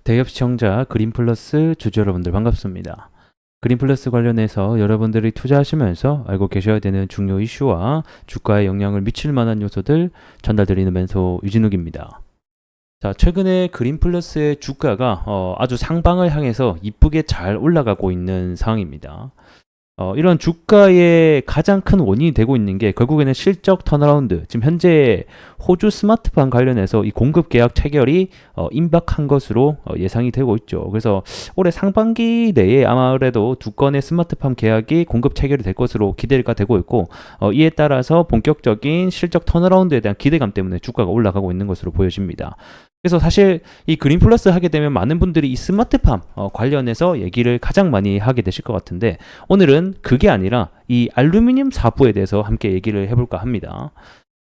대기업 시청자 그린플러스 주주 여러분들 반갑습니다. 그린플러스 관련해서 여러분들이 투자하시면서 알고 계셔야 되는 중요 이슈와 주가에 영향을 미칠 만한 요소들 전달드리는 멘토 유진욱입니다. 자, 최근에 그린플러스의 주가가 아주 상방을 향해서 이쁘게 잘 올라가고 있는 상황입니다. 이런 주가의 가장 큰 원인이 되고 있는 게 결국에는 실적 턴어라운드, 지금 현재 호주 스마트폰 관련해서 이 공급 계약 체결이 임박한 것으로 예상이 되고 있죠. 그래서 올해 상반기 내에 아무래도 두 건의 스마트폰 계약이 공급 체결이 될 것으로 기대가 되고 있고, 이에 따라서 본격적인 실적 턴어라운드에 대한 기대감 때문에 주가가 올라가고 있는 것으로 보여집니다. 그래서 사실 이 그린플러스 하게 되면 많은 분들이 이 스마트팜 관련해서 얘기를 가장 많이 하게 되실 것 같은데, 오늘은 그게 아니라 이 알루미늄 사업부에 대해서 함께 얘기를 해볼까 합니다.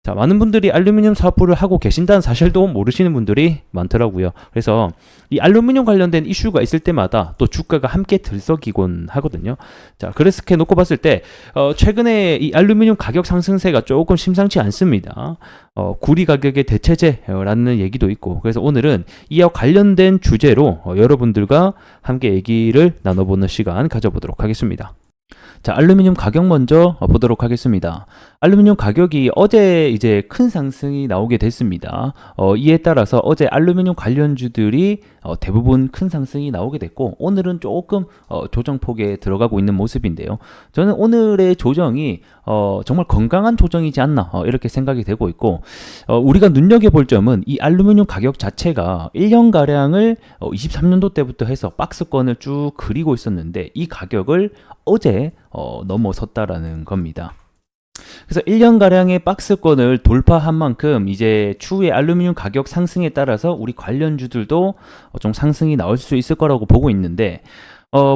자, 많은 분들이 알루미늄 사업부를 하고 계신다는 사실도 모르시는 분들이 많더라고요. 그래서 이 알루미늄 관련된 이슈가 있을 때마다 또 주가가 함께 들썩이곤 하거든요. 자, 그렇게 놓고 봤을 때 최근에 이 알루미늄 가격 상승세가 조금 심상치 않습니다. 구리 가격의 대체제라는 얘기도 있고, 그래서 오늘은 이와 관련된 주제로 여러분들과 함께 얘기를 나눠보는 시간 가져보도록 하겠습니다. 자, 알루미늄 가격 먼저 보도록 하겠습니다. 알루미늄 가격이 어제 이제 큰 상승이 나오게 됐습니다. 이에 따라서 어제 알루미늄 관련주들이 대부분 큰 상승이 나오게 됐고, 오늘은 조금 조정폭에 들어가고 있는 모습인데요. 저는 오늘의 조정이 정말 건강한 조정이지 않나 이렇게 생각이 되고 있고, 우리가 눈여겨볼 점은 이 알루미늄 가격 자체가 1년가량을 23년도 때부터 해서 박스권을 쭉 그리고 있었는데, 이 가격을 어제 넘어섰다라는 겁니다. 그래서 1년가량의 박스권을 돌파한 만큼 이제 추후에 알루미늄 가격 상승에 따라서 우리 관련주들도 좀 상승이 나올 수 있을 거라고 보고 있는데,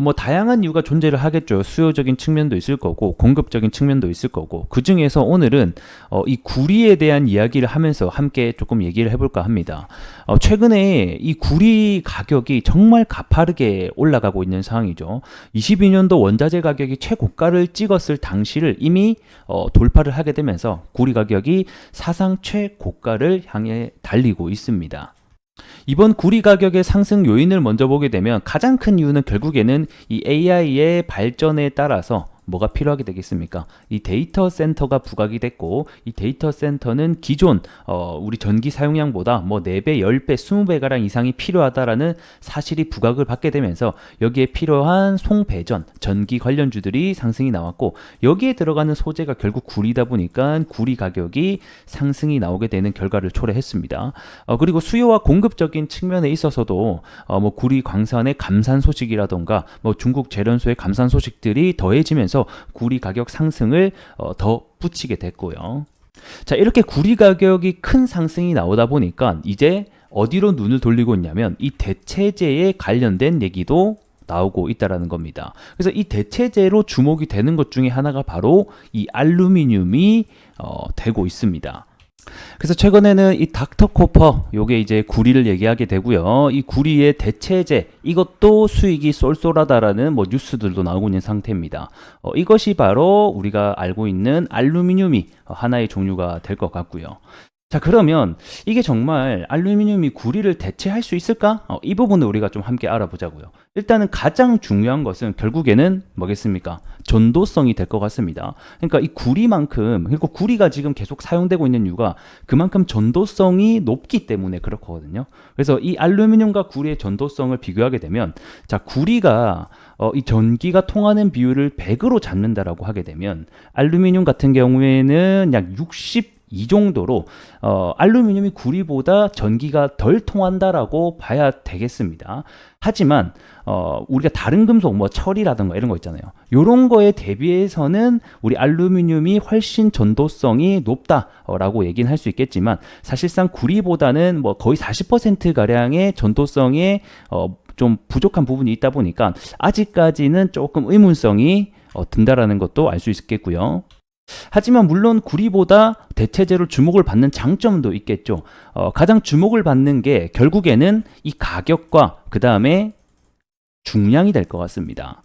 뭐 다양한 이유가 존재를 하겠죠. 수요적인 측면도 있을 거고 공급적인 측면도 있을 거고, 그 중에서 오늘은 이 구리에 대한 이야기를 하면서 함께 조금 얘기를 해볼까 합니다. 최근에 이 구리 가격이 정말 가파르게 올라가고 있는 상황이죠. 22년도 원자재 가격이 최고가를 찍었을 당시를 이미 돌파를 하게 되면서 구리 가격이 사상 최고가를 향해 달리고 있습니다. 이번 구리 가격의 상승 요인을 먼저 보게 되면 가장 큰 이유는 결국에는 이 AI의 발전에 따라서 뭐가 필요하게 되겠습니까? 이 데이터 센터가 부각이 됐고, 이 데이터 센터는 기존 우리 전기 사용량보다 뭐 4배, 10배, 20배가량 이상이 필요하다라는 사실이 부각을 받게 되면서 여기에 필요한 송배전, 전기 관련주들이 상승이 나왔고, 여기에 들어가는 소재가 결국 구리다 보니까 구리 가격이 상승이 나오게 되는 결과를 초래했습니다. 그리고 수요와 공급적인 측면에 있어서도 뭐 구리 광산의 감산 소식이라던가 뭐 중국 재련소의 감산 소식들이 더해지면서 구리 가격 상승을 더 붙이게 됐고요. 자, 이렇게 구리 가격이 큰 상승이 나오다 보니까 이제 어디로 눈을 돌리고 있냐면 이 대체재에 관련된 얘기도 나오고 있다라는 겁니다. 그래서 이 대체재로 주목이 되는 것 중에 하나가 바로 이 알루미늄이 되고 있습니다. 그래서 최근에는 이 닥터코퍼, 요게 이제 구리를 얘기하게 되고요. 이 구리의 대체재, 이것도 수익이 쏠쏠하다라는 뭐 뉴스들도 나오고 있는 상태입니다. 이것이 바로 우리가 알고 있는 알루미늄이 하나의 종류가 될 것 같고요. 자, 그러면 이게 정말 알루미늄이 구리를 대체할 수 있을까? 이 부분을 우리가 좀 함께 알아보자고요. 일단은 가장 중요한 것은 결국에는 뭐겠습니까? 전도성이 될 것 같습니다. 그러니까 이 구리만큼, 그리고 구리가 지금 계속 사용되고 있는 이유가 그만큼 전도성이 높기 때문에 그렇거든요. 그래서 이 알루미늄과 구리의 전도성을 비교하게 되면, 자, 구리가 이 전기가 통하는 비율을 100으로 잡는다라고 하게 되면, 알루미늄 같은 경우에는 약 62 정도로 알루미늄이 구리보다 전기가 덜 통한다라고 봐야 되겠습니다. 하지만 우리가 다른 금속, 뭐 철이라든가 이런 거 있잖아요. 이런 거에 대비해서는 우리 알루미늄이 훨씬 전도성이 높다라고 얘기는 할 수 있겠지만, 사실상 구리보다는 뭐 거의 40%가량의 전도성에 좀 부족한 부분이 있다 보니까 아직까지는 조금 의문성이 든다라는 것도 알 수 있겠고요. 하지만 물론 구리보다 대체재로 주목을 받는 장점도 있겠죠. 가장 주목을 받는 게 결국에는 이 가격과 그 다음에 중량이 될 것 같습니다.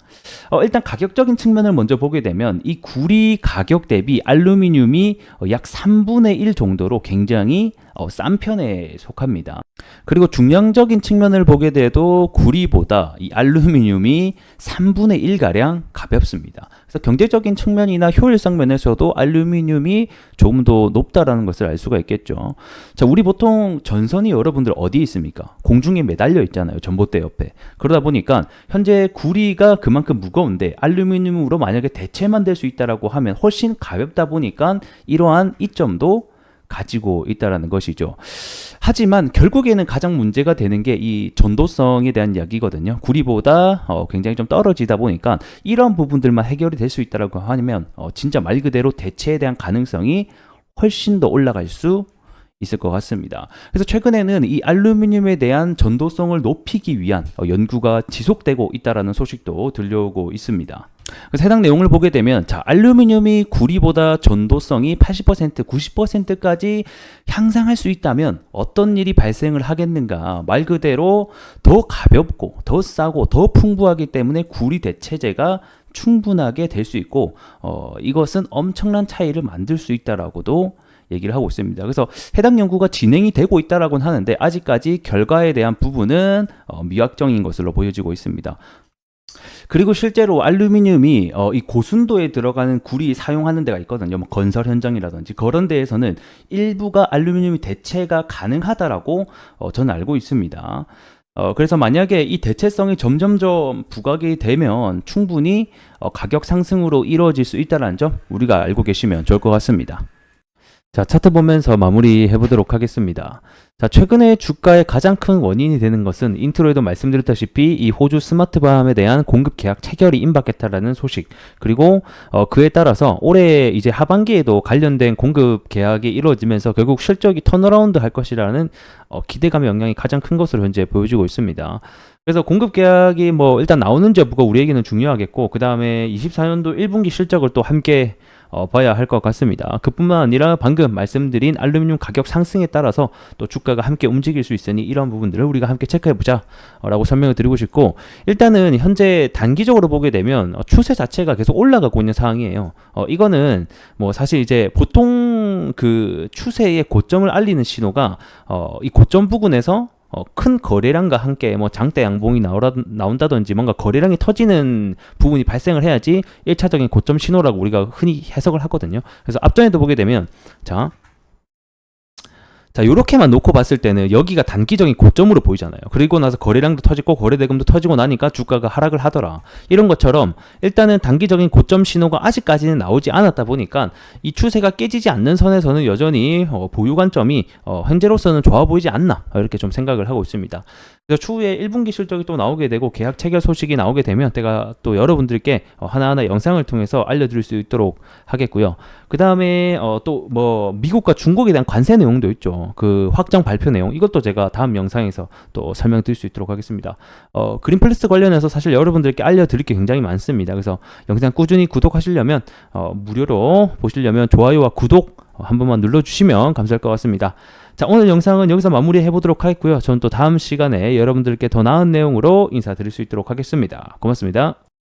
일단 가격적인 측면을 먼저 보게 되면 이 구리 가격 대비 알루미늄이 약 3분의 1 정도로 굉장히 싼 편에 속합니다. 그리고 중량적인 측면을 보게 돼도 구리보다 이 알루미늄이 3분의 1가량 가볍습니다. 그래서 경제적인 측면이나 효율성 면에서도 알루미늄이 조금 더 높다라는 것을 알 수가 있겠죠. 자, 우리 보통 전선이 여러분들 어디에 있습니까? 공중에 매달려 있잖아요. 전봇대 옆에. 그러다 보니까 현재 구리가 그만큼 무거운데 알루미늄으로 만약에 대체만 될 수 있다라고 하면 훨씬 가볍다 보니까 이러한 이점도 가지고 있다라는 것이죠. 하지만 결국에는 가장 문제가 되는 게 이 전도성에 대한 이야기거든요. 구리보다 굉장히 좀 떨어지다 보니까 이런 부분들만 해결이 될 수 있다라고 하면 진짜 말 그대로 대체에 대한 가능성이 훨씬 더 올라갈 수 있을 것 같습니다. 그래서 최근에는 이 알루미늄에 대한 전도성을 높이기 위한 연구가 지속되고 있다라는 소식도 들려오고 있습니다. 그래서 해당 내용을 보게 되면 자, 알루미늄이 구리보다 전도성이 80%, 90%까지 향상할 수 있다면 어떤 일이 발생을 하겠는가? 말 그대로 더 가볍고 더 싸고 더 풍부하기 때문에 구리 대체재가 충분하게 될 수 있고 이것은 엄청난 차이를 만들 수 있다라고도 얘기를 하고 있습니다. 그래서 해당 연구가 진행이 되고 있다라고는 하는데 아직까지 결과에 대한 부분은 미확정인 것으로 보여지고 있습니다. 그리고 실제로 알루미늄이 이 고순도에 들어가는 구리 사용하는 데가 있거든요. 뭐 건설 현장이라든지 그런 데에서는 일부가 알루미늄이 대체가 가능하다라고 저는 알고 있습니다. 그래서 만약에 이 대체성이 점점점 부각이 되면 충분히 가격 상승으로 이루어질 수 있다는 점 우리가 알고 계시면 좋을 것 같습니다. 자, 차트 보면서 마무리 해보도록 하겠습니다. 자, 최근에 주가의 가장 큰 원인이 되는 것은 인트로에도 말씀드렸다시피 이 호주 스마트밤에 대한 공급 계약 체결이 임박했다라는 소식, 그리고 그에 따라서 올해 이제 하반기에도 관련된 공급 계약이 이루어지면서 결국 실적이 턴어라운드 할 것이라는 기대감의 영향이 가장 큰 것으로 현재 보여지고 있습니다. 그래서 공급 계약이 뭐 일단 나오는지 여부가 우리에게는 중요하겠고, 그 다음에 24년도 1분기 실적을 또 함께 봐야 할 것 같습니다. 그뿐만 아니라 방금 말씀드린 알루미늄 가격 상승에 따라서 또 주가가 함께 움직일 수 있으니 이런 부분들을 우리가 함께 체크해보자 라고 설명을 드리고 싶고, 일단은 현재 단기적으로 보게 되면 추세 자체가 계속 올라가고 있는 상황이에요. 이거는 뭐 사실 이제 보통 그 추세의 고점을 알리는 신호가 이 고점 부근에서 큰 거래량과 함께 뭐 장대 양봉이 나온다든지 뭔가 거래량이 터지는 부분이 발생을 해야지 1차적인 고점 신호라고 우리가 흔히 해석을 하거든요. 그래서 앞전에도 보게 되면 자, 요렇게만 놓고 봤을 때는 여기가 단기적인 고점으로 보이잖아요. 그리고 나서 거래량도 터지고 거래대금도 터지고 나니까 주가가 하락을 하더라. 이런 것처럼 일단은 단기적인 고점 신호가 아직까지는 나오지 않았다 보니까 이 추세가 깨지지 않는 선에서는 여전히 보유 관점이 현재로서는 좋아 보이지 않나, 이렇게 좀 생각을 하고 있습니다. 그래서 추후에 1분기 실적이 또 나오게 되고 계약 체결 소식이 나오게 되면 제가 또 여러분들께 하나하나 영상을 통해서 알려드릴 수 있도록 하겠고요. 그 다음에 또 뭐 미국과 중국에 대한 관세 내용도 있죠. 그 확정 발표 내용, 이것도 제가 다음 영상에서 또 설명드릴 수 있도록 하겠습니다. 그린플러스 관련해서 사실 여러분들께 알려드릴 게 굉장히 많습니다. 그래서 영상 꾸준히 구독하시려면 무료로 보시려면 좋아요와 구독 한 번만 눌러주시면 감사할 것 같습니다. 자, 오늘 영상은 여기서 마무리 해보도록 하겠고요. 저는 또 다음 시간에 여러분들께 더 나은 내용으로 인사드릴 수 있도록 하겠습니다. 고맙습니다.